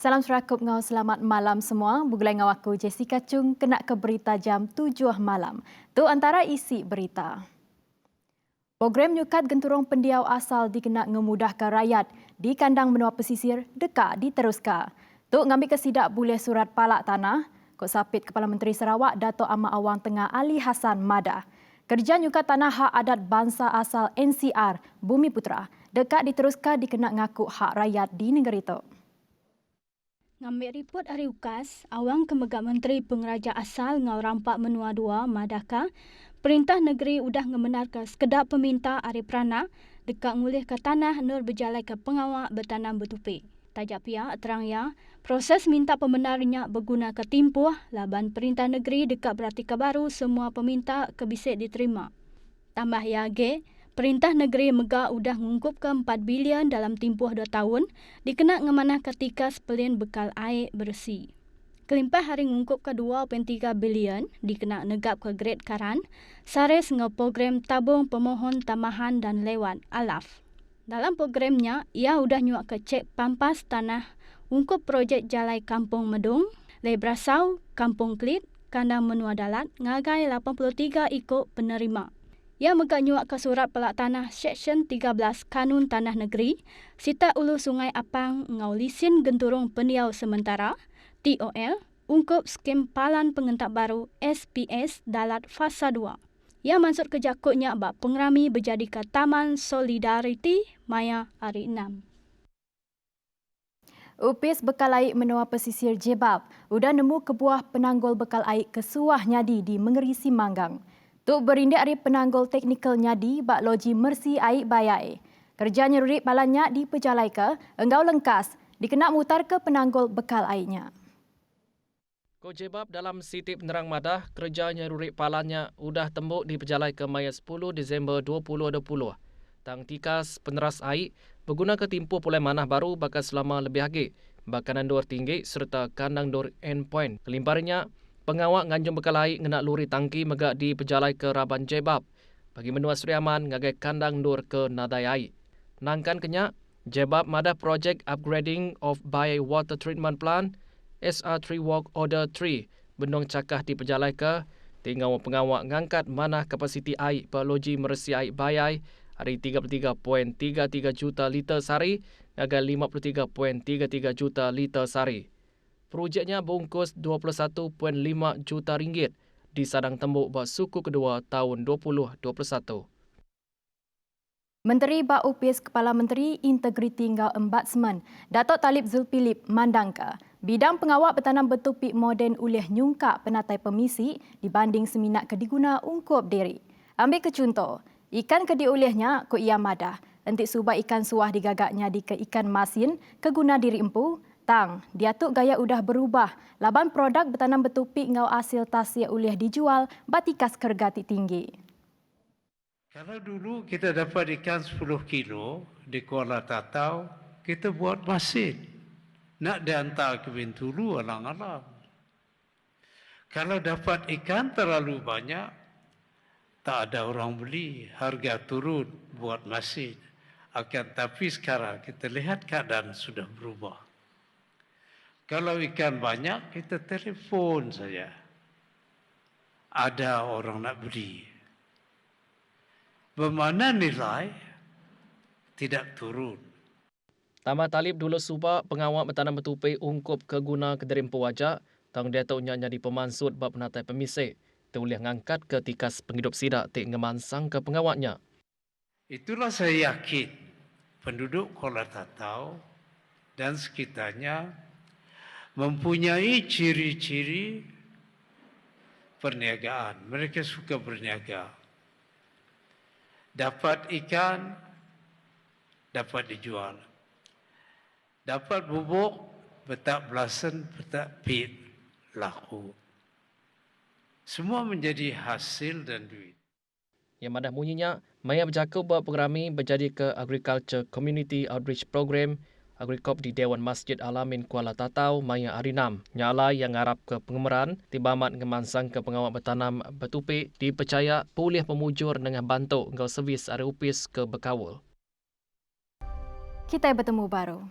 Salam serakup ngau selamat malam semua. Bugulai ngau aku Jessica Chung kena ke berita jam 7 malam. Tu antara isi berita. Program nyukat genturong pendiau asal dikena memudahkan rakyat di kandang benua pesisir dekat diteruskan. Tu ngambil kesidak boleh surat palak tanah, Kok Sapit Kepala Menteri Sarawak Dato' Ahmad Awang Tengah Ali Hassan Madah. Kerja nyukat tanah hak adat bangsa asal NCR Bumi Putra dekat diteruskan dikena ngaku hak rakyat di negeri itu. Ngambil report hari ukas, awang kemegak Menteri Pengeraja Asal ngau rampak menua dua Madaka, perintah negeri udah ngebenarkan sekedar peminta hari perana dekat ngulih ke tanah nur berjalai ke pengawak bertanam betupi. Tajak pihak terang ya, proses minta pembenarnya berguna ke timpuh laban perintah negeri dekat beratika baru semua peminta kebisik diterima. Tambah ya perintah negeri Megah udah ngungkup ke 4 bilion dalam tempoh 2 tahun dikena ngemanah ketika sepelian bekal air bersih. Kelimpah hari ngungkup ke 2.3 bilion dikena negap ke grade karan, sares nge program tabung pemohon tamahan dan lewat alaf. Dalam programnya, ia udah nyuak ke cek pampas tanah ungkup projek Jalai Kampung Medung, Lebrasau, Kampung Klit, Kandang Menua Dalat, ngagai 83 ikut penerima. Ia megak nyuak ke surat pelak tanah Seksyen 13 Kanun Tanah Negeri, Sita Ulu Sungai Apang ngau lisin genturung pendiau sementara, TOL, ungkup skim palan pengentak baru SPS Dalat Fasa 2. Ia masuk ke jakutnya bak pengerami berjadi ke Taman Solidariti Maya hari 6. Upis bekal air menua pesisir Jebab udah nemu kebuah penanggul bekal air kesuah nyadi di Mengerisi Manggang. Tuk berindik hari penanggul teknikal nyadi bak loji mersi air bayai. Kerja nyerurik palannya di pejalai ke enggau lengkas dikena mutar ke penanggul bekal airnya. Ko Jebab dalam Siti Penerang Madah, kerja nyerurik palannya udah tembuk di pejalai ke Maya 10 Disember 2020. Tang tikas peneras air berguna ke timpu pulai manah baru bakal selama lebih lagi. Bakanan dor tinggi serta kandang dor endpoint. Kelimparnya, pengawak nganjung bekal air ngenak luri tangki megak di pejalai ke Raban Jebab. Bagi menua Sri Aman ngagai kandang dor ke nadai air. Nangkan kenyak, Jebab Madah Project Upgrading of Bay Water Treatment Plant SR3 Walk Order 3 bendong cakah di pejalai ke tinggal pengawak ngangkat manah kapasiti air berloji meresi air bayai hari 33.33 juta liter sehari hingga 53.33 juta liter sehari. Projeknya bungkus 21.5 juta ringgit di sadang tembuk buat suku kedua tahun 2021. Menteri Bak Upis Kepala Menteri Integriti Ngau Ombudsman Datuk Talib Zulkifli Mandangka bidang pengawak bertanam betupik moden ulih nyungkak penatai pemisi dibanding seminat kediguna ungkup diri. Ambil ke contoh, ikan kedi ulihnya ku ia madah, entik subah ikan suah digagaknya di ke ikan masin keguna diri empu, tang, diatuk gaya udah berubah, laban produk bertanam betupik ngau hasil tasya ulih dijual batikas kergati tinggi. Kalau dulu kita dapat ikan 10 kilo di Kuala Tatau, kita buat masin. Nak dihantar ke Bintulu, alang-alang. Kalau dapat ikan terlalu banyak, tak ada orang beli. Harga turun buat masin. Tapi sekarang kita lihat keadaan sudah berubah. Kalau ikan banyak, kita telefon saja. Ada orang nak beli. Bermakna nilai tidak turun. Tambah Talib dulu subak pengawak bertanam betupai ungkup keguna kederimpu wajak tang dia tak jadi pemansut bab penatai pemisik. Terulih ngangkat ke tikas penghidup sidak tik ngemansang ke pengawaknya. Itulah saya yakin penduduk Kuala Tatau dan sekitarnya mempunyai ciri-ciri perniagaan. Mereka suka berniaga. Dapat ikan, dapat dijual. Dapat bubuk, petak belasan, petak pit, laku. Semua menjadi hasil dan duit. Yang madah bunyinya, Maya berjaka buat programi berjadi ke Agriculture Community Outreach Program Agricop di Dewan Masjid Alamin Kuala Tatau, Maya Arinam. Nyala yang ngarap ke pengemeran, tibamat ngemansang ke pengawak bertanam betupik, dipercaya pulih pemujur dengan bantuk ngau servis area upis ke Bekawul. Kita bertemu baru.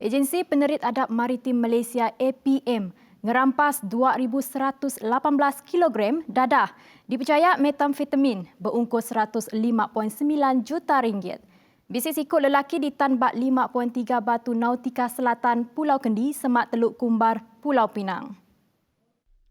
Agensi Penerit Adab Maritim Malaysia APM ngerampas 2,118 kilogram dadah dipercaya metamfetamin berungkus 105.9 juta ringgit. Bisik sikut lelaki di Tan Bat 5.3 Batu Nautika Selatan, Pulau Kendi, Semak Teluk Kumbar, Pulau Pinang.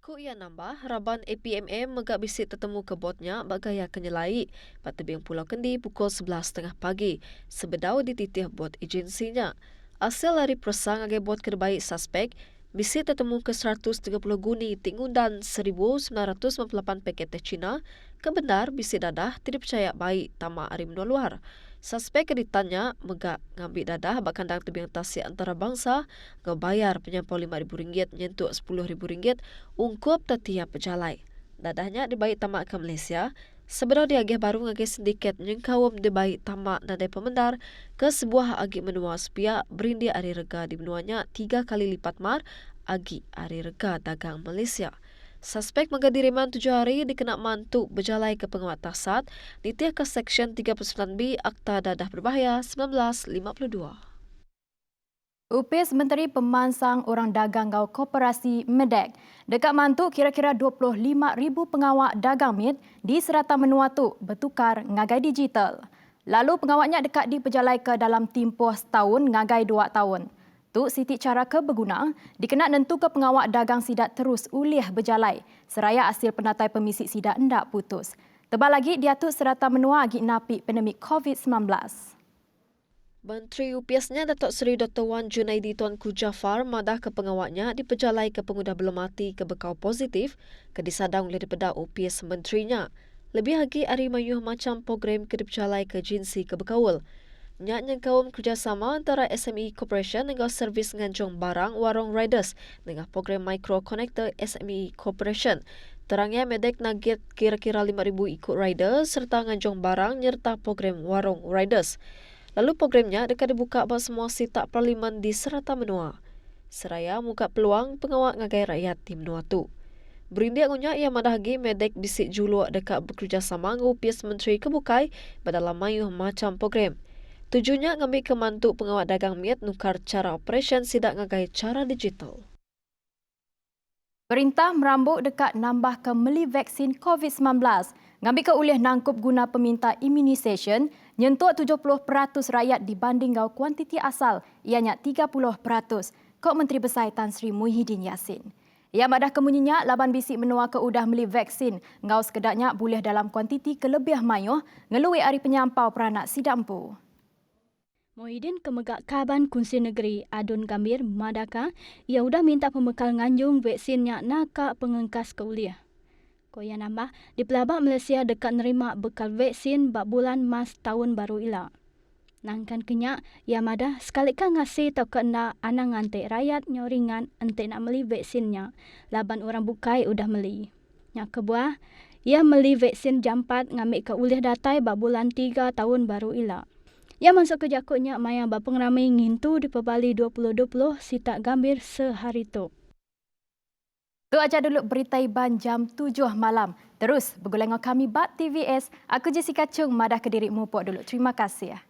Ko ia nambah, Raban APMM megak bisik tertemu ke botnya bagaya kenyelai pada tebing Pulau Kendi pukul 11.30 pagi sebedau dititih bot agensinya. Asal lari persang agai bot kedebaik suspek, bisik tertemu ke 130 guni tingundan 1,998 paket teh Cina, kebenar bisik dadah tidak percaya baik tamak hari menua luar. Suspek ditanya megak ngambil dadah bak kandang tebing tasik antarabangsa ngau bayar penyampau RM5,000 nyentuk RM10,000 ungkup tetiap pejalai. Dadahnya dibaik tamak ke Malaysia. Sebenarnya diagih baru ngagih sindiket nyengkawam dibaik tamak nadai pemendar ke sebuah agi menua sepiak berindi hari rega di menuanya 3 kali lipat mar agi hari rega dagang Malaysia. Suspek menggadi riman 7 hari dikena mantuk berjalai ke penguat tasat ditiah ke Seksyen 39B Akta Dadah Berbahaya 1952. UPIS Menteri Pemansang Orang Dagang Gau Koperasi Medek dekat mantuk kira-kira 25,000 pengawak dagang mit di serata menua tu bertukar ngagai digital. Lalu pengawaknya dekat diperjalai ke dalam tempoh setahun ngagai 2 tahun. Tu Siti cara ke berguna dikena nentu ke pengawak dagang sidat terus ulih berjalai seraya hasil penatai pemisik sidat hendak putus. Tebal lagi diatur serata menua agi napi pandemik COVID-19. Menteri UPS-nya Datuk Seri Dr. Wan Junaidi Tuanku Jaafar madah ke pengawaknya diperjalai ke pengudah belum mati ke bekau positif ke disadang oleh daripada UPS menterinya. Lebih lagi hari mayuh macam program ke diperjalai ke jinsi ke bekawal. Nyak nyengkawam kerjasama antara SME Corporation dengan servis nganjung barang warung riders dengan program Micro Connector SME Corporation. Terangnya Medek nagit kira-kira 5,000 ikut riders serta nganjung barang nyerta program warung riders. Lalu programnya dekat dibuka bagi semua sitak parlimen di serata menua. Seraya muka peluang pengawak ngagai rakyat di menua tu. Berindik ngunya ia madahagi Medek bisik juluk dekat bekerjasama dengan UPS Menteri Kebukai berdalam mayuh macam program. Tujuannya ngambil kemantuk pengawak dagang miat nukar cara operasi sidak ngagai cara digital. Perintah merambut dekat nambah ke meli vaksin COVID-19. Ngambil ke ulih nangkup guna peminta immunisation, nyentuh 70% rakyat dibanding gau kuantiti asal, ianya 30%. Kok Menteri Besar Tan Sri Muhyiddin Yassin. Ia madah kemunyinya laban bisik menua ke udah meli vaksin, ngau sekedaknya boleh dalam kuantiti kelebih mayuh, ngelui hari penyampau peranak sidampu. Muhyiddin Kemegak Kaban Kunsi Negeri Adun Gambir Madaka, ia udah minta pembekal nganjung vaksinnya nakak pengengkas ke uliah. Koya nambah, di pelabak Malaysia dekat nerima bekal vaksin bak bulan Mas tahun baru ila. Nangkan kenyak, ia madah sekalikan ngasih tau kena anang antek rakyat nyoringan entek nak meli vaksinnya. Laban orang bukai udah meli. Nyak kebuah, ia meli vaksin jampat ngambil ke uliah datai bak bulan 3 tahun baru ila. Ia masuk ke jakutnya maya bak pengramai ngintu di Pebali 2020 sitak Gambir sehari tu. Tu aja dulu berita Iban jam 7 malam. Terus bergulai dengan kami Bat TVS. Aku Jessica Chung madah ke dirimu pok dulu. Terima kasih.